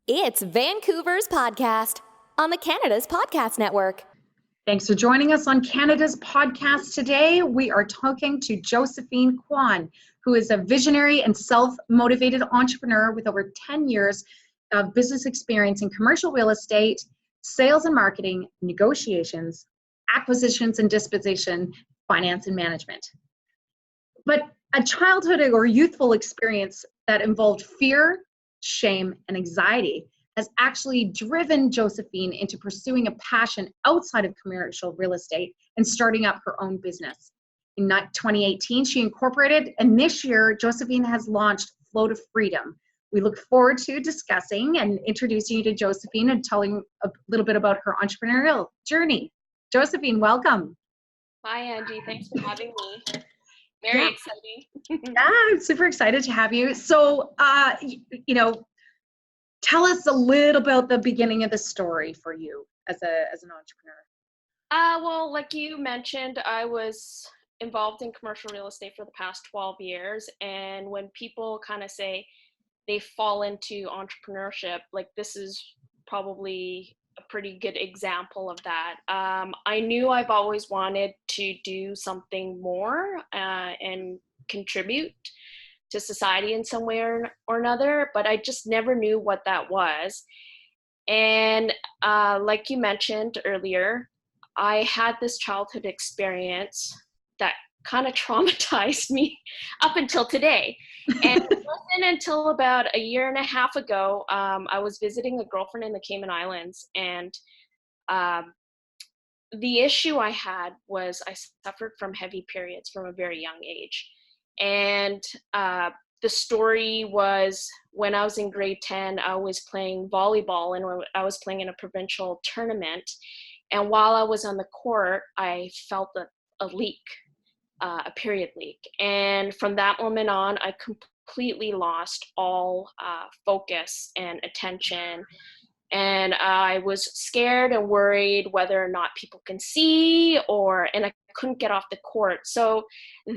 It's Vancouver's podcast on the Canada's Podcast Network. Thanks for joining us on Canada's podcast today. We are talking to Josephine Kwan, who is a visionary and self-motivated entrepreneur with over 10 years of business experience in commercial real estate, sales and marketing, negotiations, acquisitions and disposition, finance and management. But a childhood or youthful experience that involved fear, shame, and anxiety has actually driven Josephine into pursuing a passion outside of commercial real estate and starting up her own business. In 2018, she incorporated, and this year, Josephine has launched Flow to Freedom. We look forward to discussing and introducing you to Josephine and telling a little bit about her entrepreneurial journey. Josephine, welcome. Hi, Angie. Thanks for having me. Very exciting. Yeah, I'm super excited to have you. So, tell us a little about the beginning of the story for you as an entrepreneur. Well, like you mentioned, I was involved in commercial real estate for the past 12 years. And when people kind of say they fall into entrepreneurship, like this is probably a pretty good example of that. I knew I've always wanted to do something more and contribute to society in some way or another, but I just never knew what that was. And like you mentioned earlier, I had this childhood experience that kind of traumatized me up until today. And it wasn't until about a year and a half ago, I was visiting a girlfriend in the Cayman Islands, and the issue I had was I suffered from heavy periods from a very young age. And the story was when I was in grade 10, I was playing volleyball and I was playing in a provincial tournament. And while I was on the court, I felt a leak, a period leak. And from that moment on, I completely lost all focus and attention. And I was scared and worried whether or not people can see, and I couldn't get off the court. So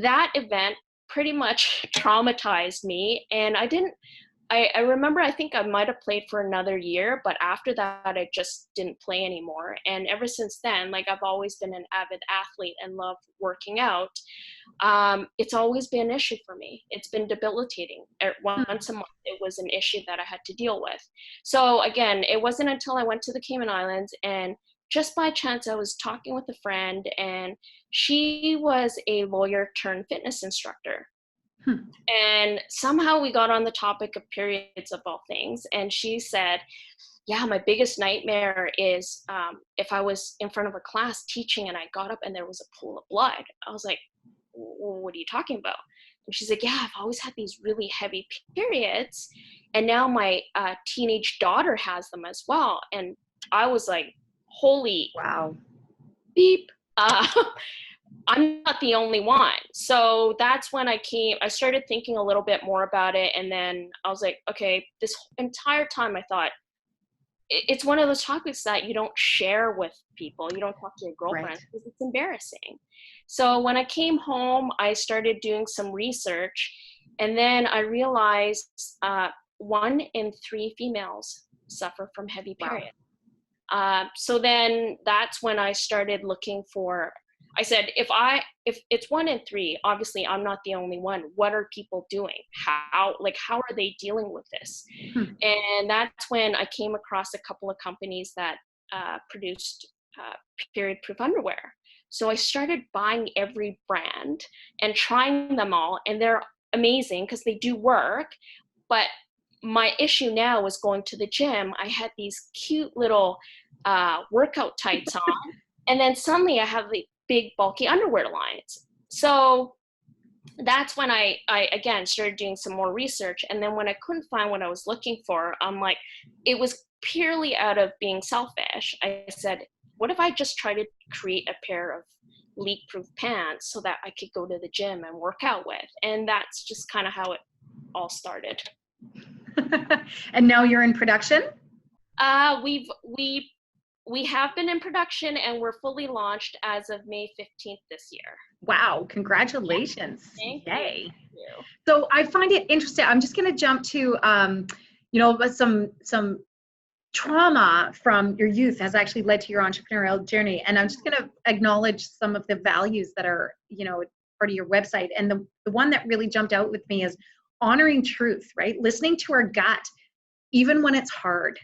that event pretty much traumatized me. And I remember, I think I might have played for another year, but after that, I just didn't play anymore. And ever since then, like I've always been an avid athlete and love working out. It's always been an issue for me. It's been debilitating. Once a month, it was an issue that I had to deal with. So again, it wasn't until I went to the Cayman Islands, and just by chance, I was talking with a friend, and she was a lawyer turned fitness instructor. And somehow we got on the topic of periods of all things. And she said, yeah, my biggest nightmare is if I was in front of a class teaching and I got up and there was a pool of blood. I was like, what are you talking about? And she's like, yeah, I've always had these really heavy periods. And now my teenage daughter has them as well. And I was like, holy wow, beep. I'm not the only one. So that's when I started thinking a little bit more about it. And then I was like, okay, this entire time I thought, it's one of those topics that you don't share with people. You don't talk to your girlfriend because it's embarrassing. So when I came home, I started doing some research. And then I realized 1 in 3 females suffer from heavy periods. So then that's when I started looking for, I said, if it's 1 in 3, obviously I'm not the only one. What are people doing? How are they dealing with this? And that's when I came across a couple of companies that produced period proof underwear. So I started buying every brand and trying them all, and they're amazing because they do work. But my issue now was going to the gym. I had these cute little workout tights on, and then suddenly I have the big bulky underwear lines. So that's when I again started doing some more research. And then when I couldn't find what I was looking for, I'm like, it was purely out of being selfish. I said, what if I just try to create a pair of leak-proof pants so that I could go to the gym and work out with? And that's just kind of how it all started. And now you're in production? We have been in production, and we're fully launched as of May 15th this year. Wow, congratulations. Thank Yay. you. So I find it interesting. I'm just going to jump to, some trauma from your youth has actually led to your entrepreneurial journey. And I'm just going to acknowledge some of the values that are, part of your website. And the one that really jumped out with me is honoring truth, right? Listening to our gut, even when it's hard.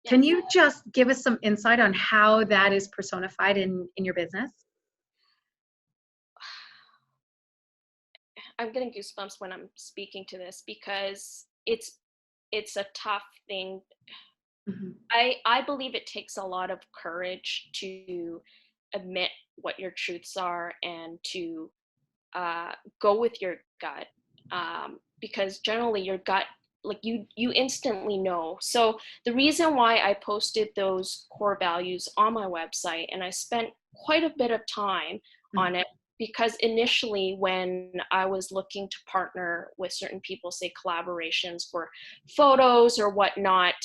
Yeah. Can you just give us some insight on how that is personified in your business? I'm getting goosebumps when I'm speaking to this because it's a tough thing. Mm-hmm. I believe it takes a lot of courage to admit what your truths are and to go with your gut, because generally your gut, like you instantly know. So the reason why I posted those core values on my website, and I spent quite a bit of time on it, because initially when I was looking to partner with certain people, say collaborations for photos or whatnot,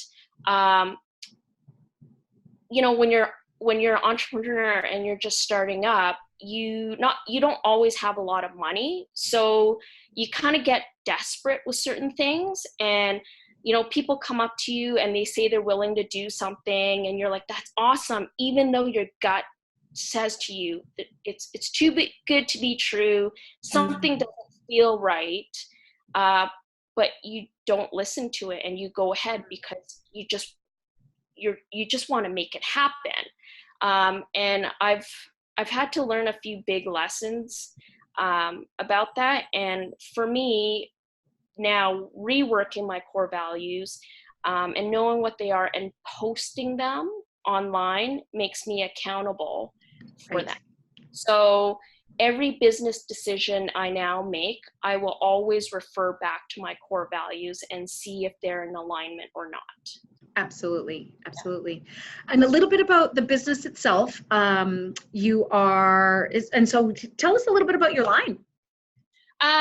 when you're an entrepreneur and you're just starting up, you don't always have a lot of money, so you kind of get desperate with certain things, and people come up to you and they say they're willing to do something, and you're like, that's awesome, even though your gut says to you that it's too good to be true, something doesn't feel right, but you don't listen to it and you go ahead because you just want to make it happen. And I've had to learn a few big lessons about that. And for me, now reworking my core values and knowing what they are and posting them online makes me accountable for them. So every business decision I now make, I will always refer back to my core values and see if they're in alignment or not. Absolutely. Absolutely. And a little bit about the business itself. And so tell us a little bit about your line.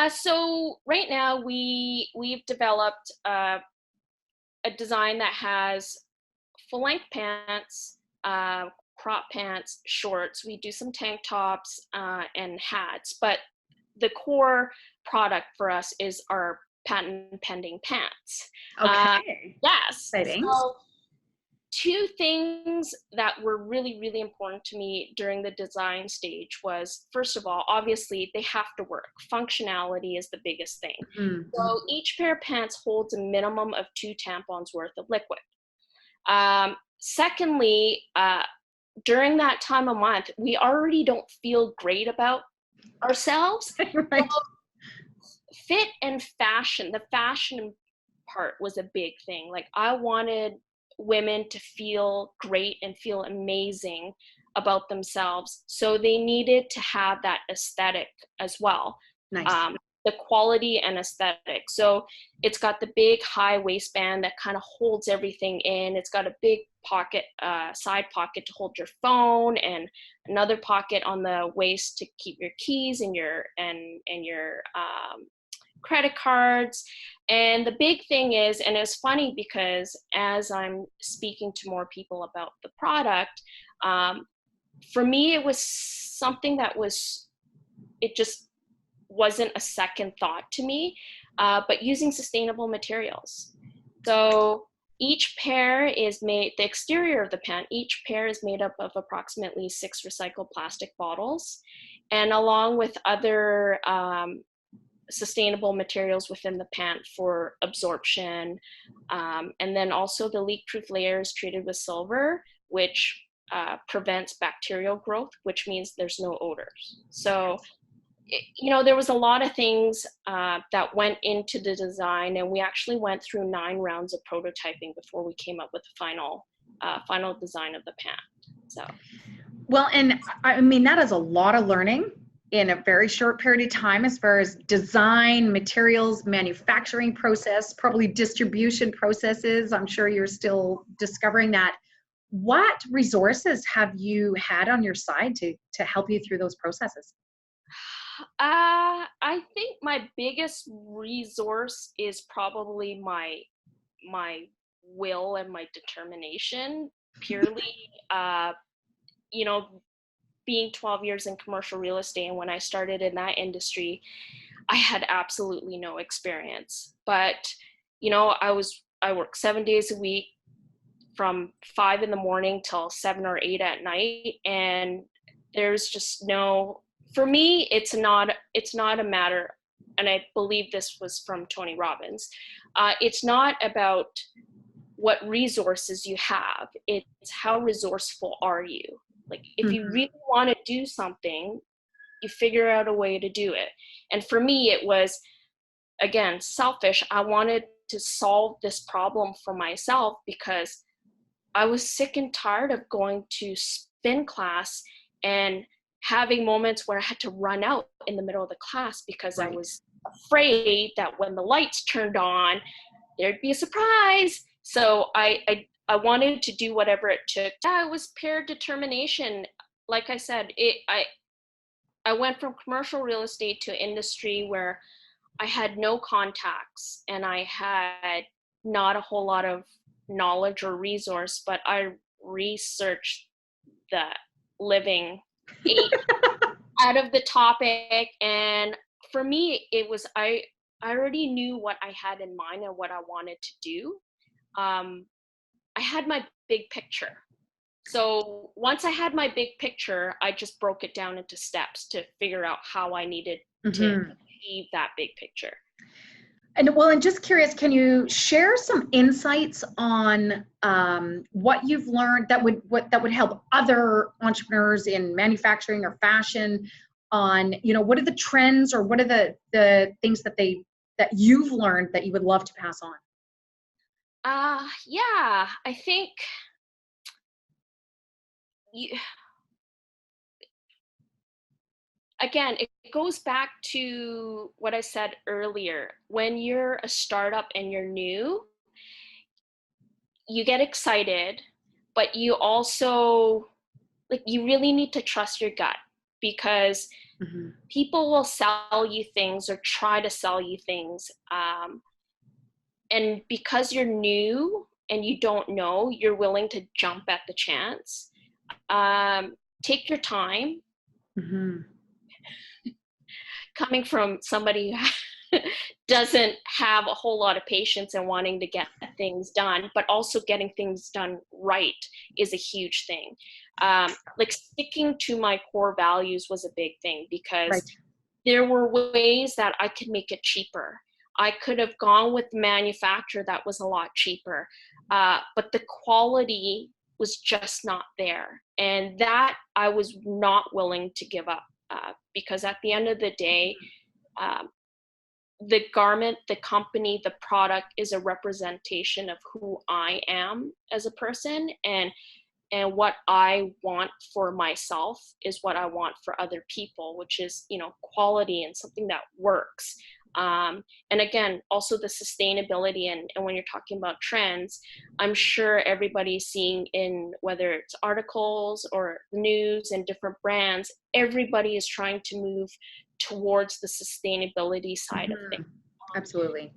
So right now we've developed a design that has full length pants, crop pants, shorts. We do some tank tops and hats, but the core product for us is our patent pending pants. Okay. Yes. Exciting. So two things that were really, really important to me during the design stage was, first of all, obviously they have to work. Functionality is the biggest thing. Mm-hmm. So each pair of pants holds a minimum of 2 tampons worth of liquid. Secondly, during that time of month, we already don't feel great about ourselves. Right. So fit and fashion, the fashion part was a big thing. Like, I wanted women to feel great and feel amazing about themselves. So they needed to have that aesthetic as well. Nice. The quality and aesthetic. So it's got the big high waistband that kind of holds everything in. It's got a big pocket, side pocket to hold your phone, and another pocket on the waist to keep your keys and your credit cards. And the big thing is, and it's funny because as I'm speaking to more people about the product, for me it was something that it just wasn't a second thought to me, but using sustainable materials. So each pair is made, the exterior of the pant, each pair is made up of approximately 6 recycled plastic bottles, and along with other sustainable materials within the pant for absorption. And then also the leak-proof layer is treated with silver, which prevents bacterial growth, which means there's no odors. So, there was a lot of things that went into the design, and we actually went through 9 rounds of prototyping before we came up with the final design of the pant. So, well, and I mean, that is a lot of learning in a very short period of time, as far as design, materials, manufacturing process, probably distribution processes. I'm sure you're still discovering that. What resources have you had on your side to help you through those processes? I think my biggest resource is probably my will and my determination. Purely, being 12 years in commercial real estate, and when I started in that industry, I had absolutely no experience. But I worked 7 days a week, from 5 in the morning till 7 or 8 at night. And there's just no, for me, it's not a matter, and I believe this was from Tony Robbins, it's not about what resources you have, it's how resourceful are you. Like, if you really want to do something, you figure out a way to do it. And for me, it was, again, selfish. I wanted to solve this problem for myself because I was sick and tired of going to spin class and having moments where I had to run out in the middle of the class because I was afraid that when the lights turned on, there'd be a surprise. So I wanted to do whatever it took. It was pure determination. Like I said, I went from commercial real estate to industry where I had no contacts and I had not a whole lot of knowledge or resource, but I researched the living out of the topic. And for me, it was, I already knew what I had in mind and what I wanted to do. I had my big picture. So once I had my big picture, I just broke it down into steps to figure out how I needed to achieve that big picture. And well, and just curious, can you share some insights on what you've learned that would help other entrepreneurs in manufacturing or fashion on, what are the trends or what are the things that you've learned that you would love to pass on? Yeah, I think again, it goes back to what I said earlier. When you're a startup and you're new, you get excited, but you also, you really need to trust your gut, because people will sell you things or try to sell you things. And because you're new and you don't know, you're willing to jump at the chance. Take your time. Coming from somebody who doesn't have a whole lot of patience and wanting to get things done, but also getting things done right is a huge thing. Sticking to my core values was a big thing, because there were ways that I could make it cheaper. I could have gone with the manufacturer that was a lot cheaper, but the quality was just not there. And that I was not willing to give up, because at the end of the day, the garment, the company, the product is a representation of who I am as a person, and what I want for myself is what I want for other people, which is, quality and something that works. And again, also the sustainability, and when you're talking about trends, I'm sure everybody's seeing in whether it's articles or news and different brands, everybody is trying to move towards the sustainability side of things. Absolutely.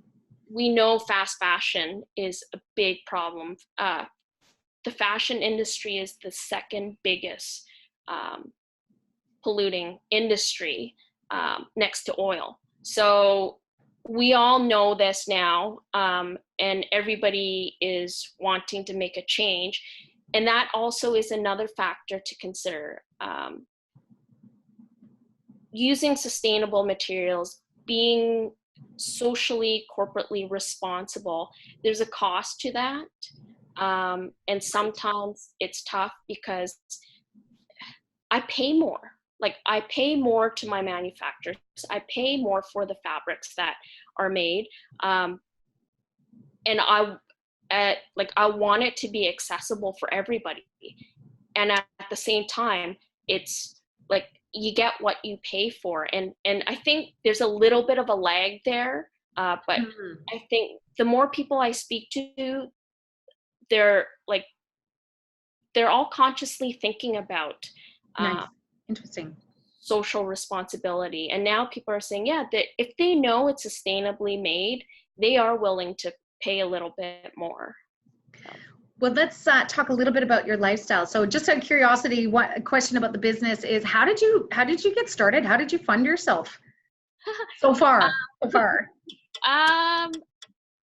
We know fast fashion is a big problem. The fashion industry is the second biggest polluting industry, next to oil. So we all know this now, and everybody is wanting to make a change. And that also is another factor to consider. Using sustainable materials, being socially, corporately responsible, there's a cost to that. And sometimes it's tough because I pay more. I pay more to my manufacturers. I pay more for the fabrics that are made. And I want it to be accessible for everybody. And at the same time, it's you get what you pay for. And I think there's a little bit of a lag there. But I think the more people I speak to, they're all consciously thinking about Interesting. social responsibility. And now people are saying, that if they know it's sustainably made, they are willing to pay a little bit more. Well, let's talk a little bit about your lifestyle. So just out of curiosity, a question about the business is, how did you get started? How did you fund yourself so far?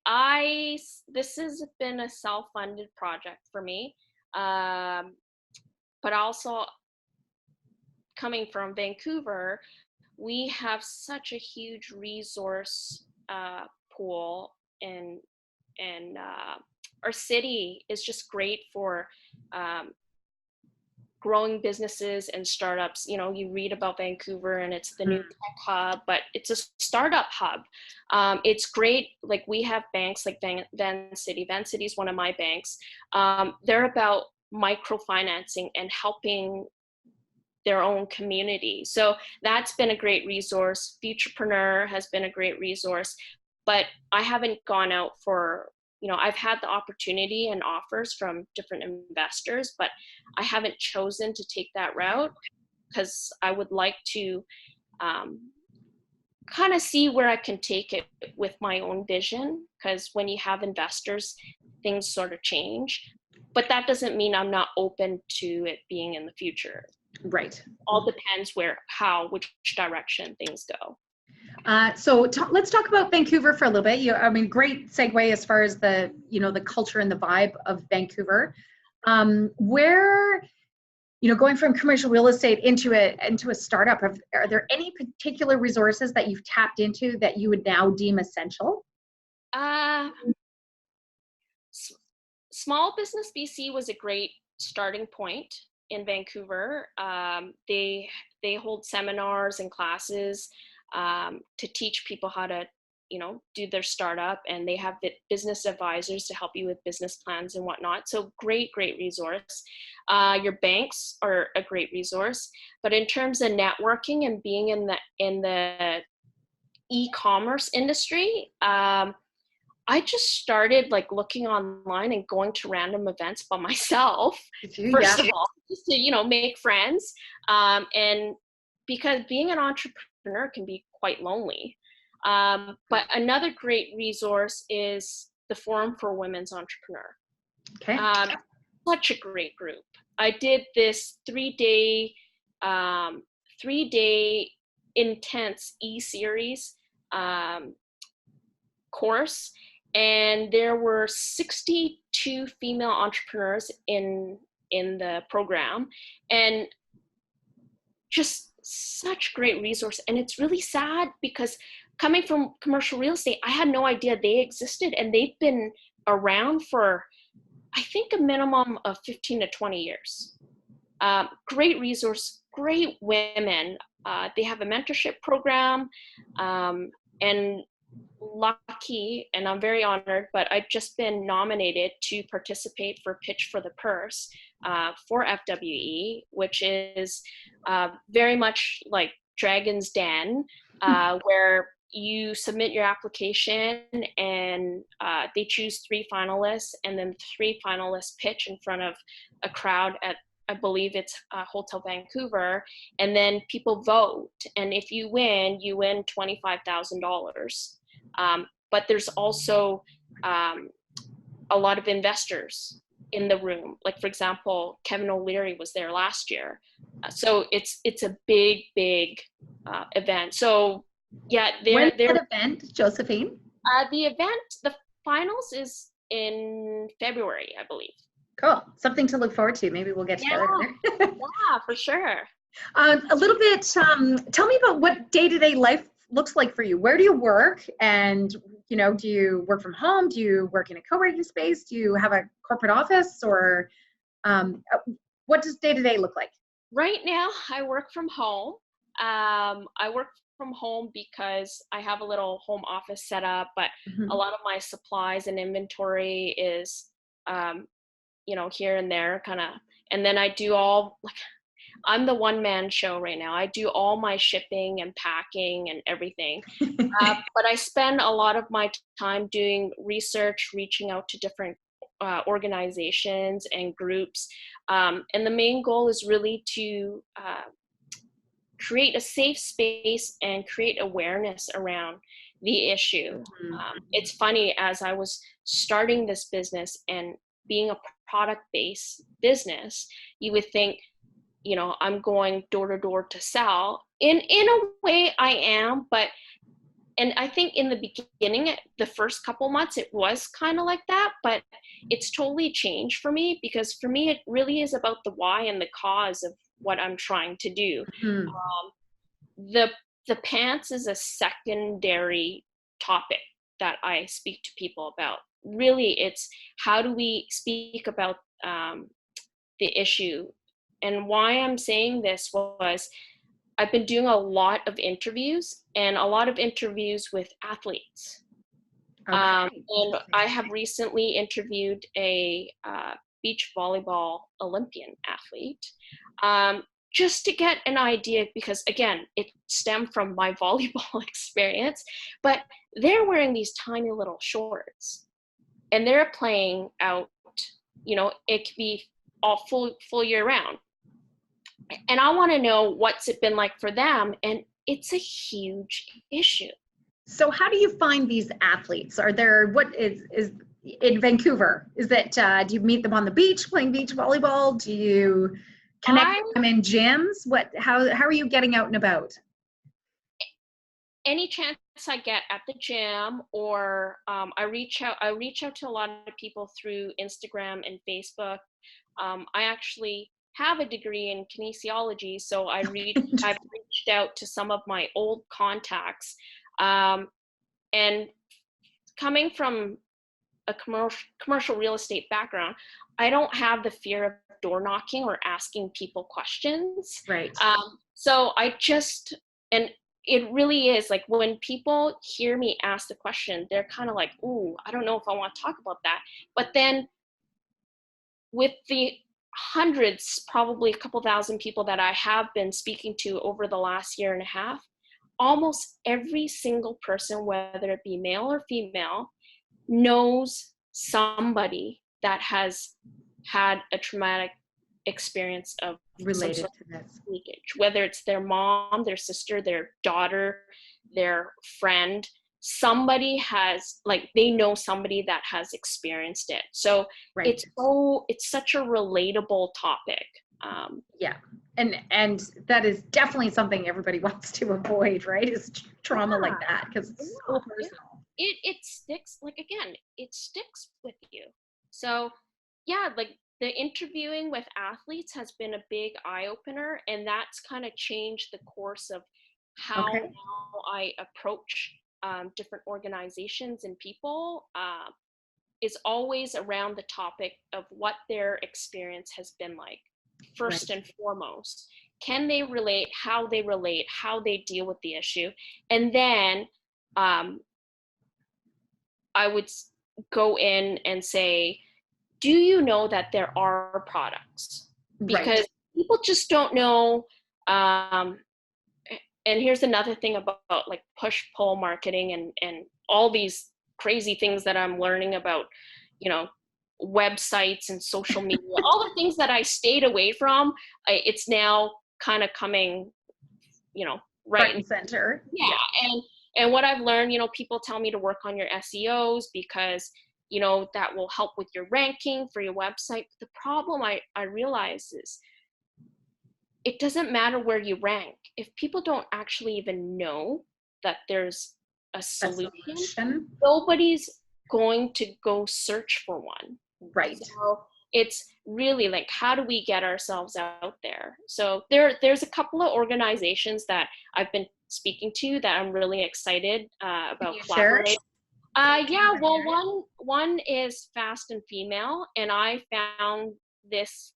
This has been a self-funded project for me, but also coming from Vancouver, we have such a huge resource pool, and our city is just great for growing businesses and startups. You know, you read about Vancouver and it's the new tech hub, but it's a startup hub. It's great. Like, we have banks like Van City. Van City is one of my banks. They're about microfinancing and helping their own community. So that's been a great resource. Futurepreneur has been a great resource, but I haven't gone out for, I've had the opportunity and offers from different investors, but I haven't chosen to take that route because I would like to kind of see where I can take it with my own vision. Because when you have investors, things sort of change, but that doesn't mean I'm not open to it being in the future. Right. All depends which direction things go. So let's talk about Vancouver for a little bit. Great segue as far as the culture and the vibe of Vancouver. Where, going from commercial real estate into a startup, are there any particular resources that you've tapped into that you would now deem essential? Small Business BC was a great starting point in Vancouver. They hold seminars and classes to teach people how to, do their startup, and they have business advisors to help you with business plans and whatnot. So great resource. Your banks are a great resource, but in terms of networking and being in the e-commerce industry, I just started looking online and going to random events by myself. First of all, just to make friends, and because being an entrepreneur can be quite lonely. But another great resource is the Forum for Women's Entrepreneur. Okay. Such a great group. I did this 3-day intense e-series course, and there were 62 female entrepreneurs in the program, and just such great resource. And it's really sad because coming from commercial real estate, I had no idea they existed, and they've been around for, I think, a minimum of 15 to 20 years. Great resource, great women. They have a mentorship program, and lucky, and I'm very honored, but I've just been nominated to participate for Pitch for the Purse for FWE, which is very much like Dragon's Den, where you submit your application, and they choose 3 finalists, and then 3 finalists pitch in front of a crowd at, I believe it's Hotel Vancouver, and then people vote, and if you win $25,000. But there's also a lot of investors in the room. Like, for example, Kevin O'Leary was there last year. So it's a big event. So yeah, when's that event, Josephine? The finals is in February, I believe. Cool. Something to look forward to. Maybe we'll get together. Yeah, for sure. A little bit, tell me about what day-to-day life looks like for you. Where do you work? And, do you work from home? Do you work in a co-working space? Do you have a corporate office? Or what does day-to-day look like? Right now, I work from home. I work from home because I have a little home office set up, but a lot of my supplies and inventory is, here and there kind of, and then I do I'm the one-man show right now. I do all my shipping and packing and everything. But I spend a lot of my time doing research, reaching out to different organizations and groups. And the main goal is really to create a safe space and create awareness around the issue. It's funny, as I was starting this business and being a product-based business, you would think, I'm going door to door to sell. In a way I am, but and I think in the beginning, the first couple months, it was kind of like that, but it's totally changed for me, because for me, it really is about the why and the cause of what I'm trying to do. Mhm. The pants is a secondary topic that I speak to people about. Really, it's how do we speak about the issue. And why I'm saying this was I've been doing a lot of interviews, and a lot of interviews with athletes. Okay. And I have recently interviewed a beach volleyball Olympian athlete, just to get an idea, because again, it stemmed from my volleyball experience, but they're wearing these tiny little shorts and they're playing out, it could be all full year round. And I want to know what's it been like for them. And it's a huge issue. So how do you find these athletes? Are there, what is in Vancouver? Is that, do you meet them on the beach playing beach volleyball? Do you connect with them in gyms? How are you getting out and about? Any chance I get at the gym, or I reach out to a lot of people through Instagram and Facebook. I actually have a degree in kinesiology, so I've reached out to some of my old contacts, and coming from a commercial real estate background, I don't have the fear of door knocking or asking people questions. Right. So and it really is like when people hear me ask the question, they're kind of like, ooh, I don't know if I want to talk about that. But then with the hundreds, probably a couple thousand people that I have been speaking to over the last year and a half, almost every single person, whether it be male or female, knows somebody that has had a traumatic experience of Related to this leakage, whether it's their mom, their sister, their daughter, their friend. Somebody has, like, they know somebody that has experienced it. So right. It's such a relatable topic. Yeah, and that is definitely something everybody wants to avoid, right? Is trauma like that, because it's so personal. It sticks, like, again, it sticks with you. So yeah, like the interviewing with athletes has been a big eye-opener, and that's kind of changed the course of how Okay. now I approach different organizations and people. Is always around the topic of what their experience has been like, first Right. and foremost. Can they relate, how they deal with the issue? And then I would go in and say, do you know that there are products? Because Right. people just don't know. And here's another thing about like push-pull marketing and all these crazy things that I'm learning about, websites and social media, all the things that I stayed away from, it's now kind of coming, right Front and center. yeah. And what I've learned, people tell me to work on your SEOs because, that will help with your ranking for your website. But the problem I realize is it doesn't matter where you rank. If people don't actually even know that there's a solution, nobody's going to go search for one. Right. So it's really like, how do we get ourselves out there? So there's a couple of organizations that I've been speaking to that I'm really excited about collaborating. Yeah, well, one is Fast and Female, and I found this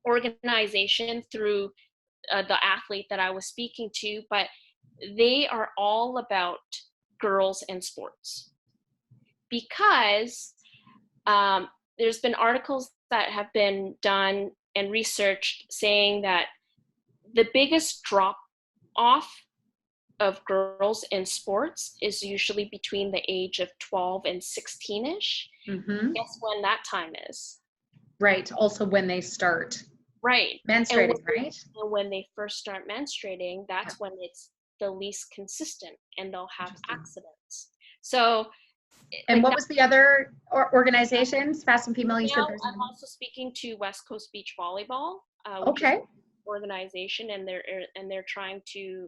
organization through the athlete that I was speaking to, but they are all about girls and sports, because there's been articles that have been done and researched saying that the biggest drop off of girls in sports is usually between the age of 12 and 16-ish. Mm-hmm. Guess when that time is? Right. Also when they start menstruating, right? And when they first start menstruating, that's when it's the least consistent and they'll have accidents. So, and what was the other organizations? Fast and Female, you said there's I'm also speaking to West Coast Beach Volleyball, which is okay. an organization, and they're trying to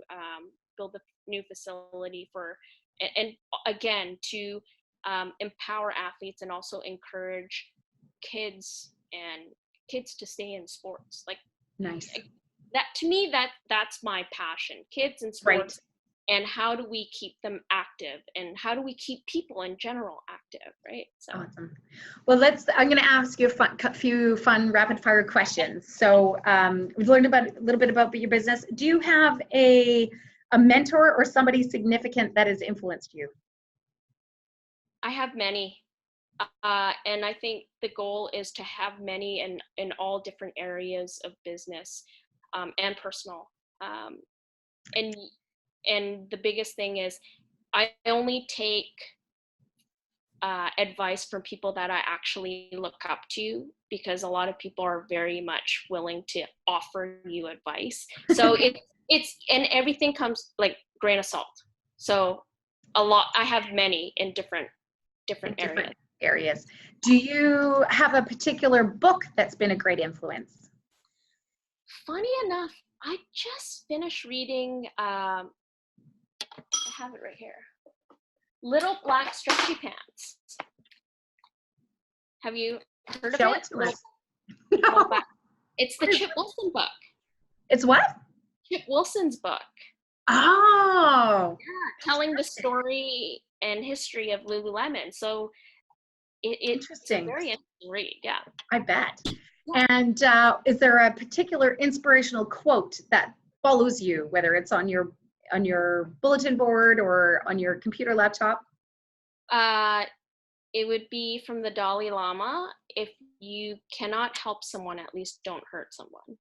build the new facility and again, to empower athletes and also encourage kids to stay in sports. Like, Nice. that, to me, that's my passion, kids in Right. sports. And how do we keep them active, and how do we keep people in general active, right? So Awesome. Well, I'm going to ask you a few fun rapid fire questions. So we've learned a little bit about your business. Do you have a mentor or somebody significant that has influenced you? I have many. And I think the goal is to have many in all different areas of business and personal. And the biggest thing is, I only take advice from people that I actually look up to, because a lot of people are very much willing to offer you advice. So it's and everything comes like grain of salt. So I have many in different areas. Do you have a particular book that's been a great influence? Funny enough, I just finished reading, I have it right here, Little Black Stretchy Pants. Have you heard Show of it it? to us. No. It's the Chip Wilson book. It's what? Chip Wilson's book. Oh. Yeah, telling the story and history of Lululemon. So it's a very interesting read. Yeah. I bet. And is there a particular inspirational quote that follows you, whether it's on your bulletin board or on your computer laptop? It would be from the Dalai Lama: if you cannot help someone, at least don't hurt someone.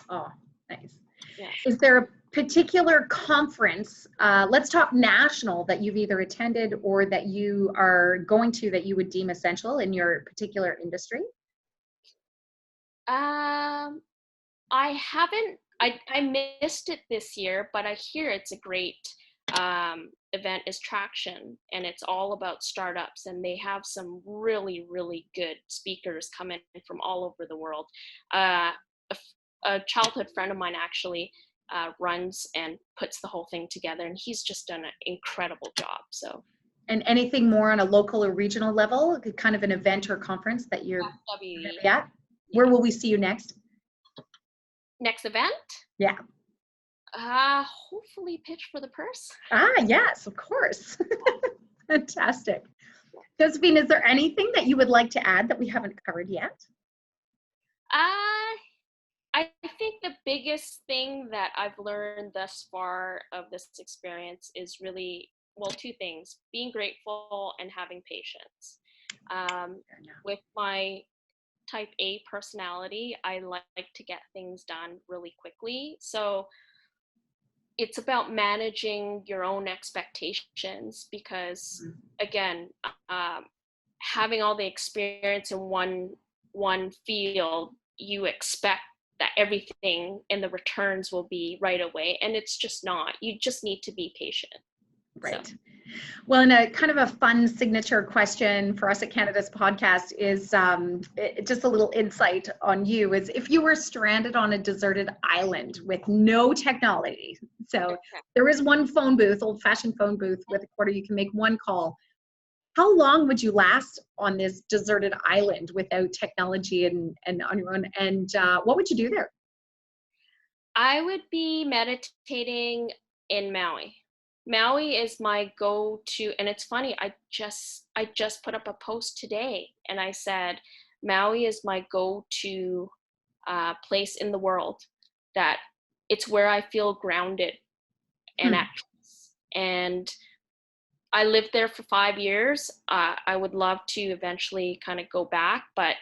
Oh, nice. Yeah. Is there a particular conference, let's talk national, that you've either attended or that you are going to that you would deem essential in your particular industry? I haven't. I missed it this year, but I hear it's a great event. Is Traction, and it's all about startups, and they have some really, really good speakers coming from all over the world. A childhood friend of mine actually runs and puts the whole thing together, and he's just done an incredible job. So. And anything more on a local or regional level, kind of an event or conference that you're at? Where will we see you next? Next event? Yeah. Hopefully Pitch for the Purse. Yes, of course. Fantastic. Josephine, is there anything that you would like to add that we haven't covered yet? I think the biggest thing that I've learned thus far of this experience is really, well, two things: being grateful and having patience. With my type A personality, I like to get things done really quickly. So it's about managing your own expectations, because again, having all the experience in one field, you expect that everything in the returns will be right away, and it's just not. You just need to be patient. Right. So. Well, and a kind of a fun signature question for us at Canada's podcast is just a little insight on you, is if you were stranded on a deserted island with no technology, so there is one phone booth, old-fashioned phone booth with a quarter, you can make one call. How long would you last on this deserted island without technology and on your own? And what would you do there? I would be meditating in Maui. Maui is my go-to, and it's funny, I just put up a post today, and I said Maui is my go-to place in the world, that it's where I feel grounded and at peace. And I lived there for 5 years. I would love to eventually kind of go back, but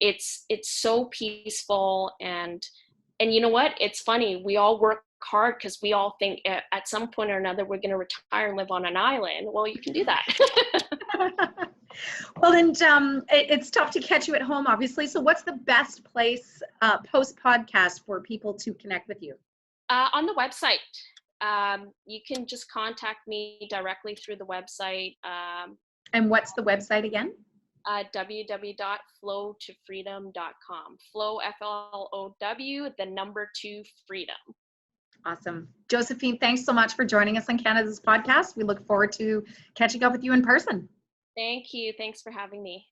it's so peaceful, and you know what? It's funny. We all work hard because we all think at some point or another we're going to retire and live on an island. Well, you can do that. Well, and it's tough to catch you at home, obviously. So what's the best place post-podcast for people to connect with you? On the website. You can just contact me directly through the website. And what's the website again? www.flowtofreedom.com. Flow, Flow, the number 2 freedom. Awesome. Josephine, thanks so much for joining us on Canada's podcast. We look forward to catching up with you in person. Thank you. Thanks for having me.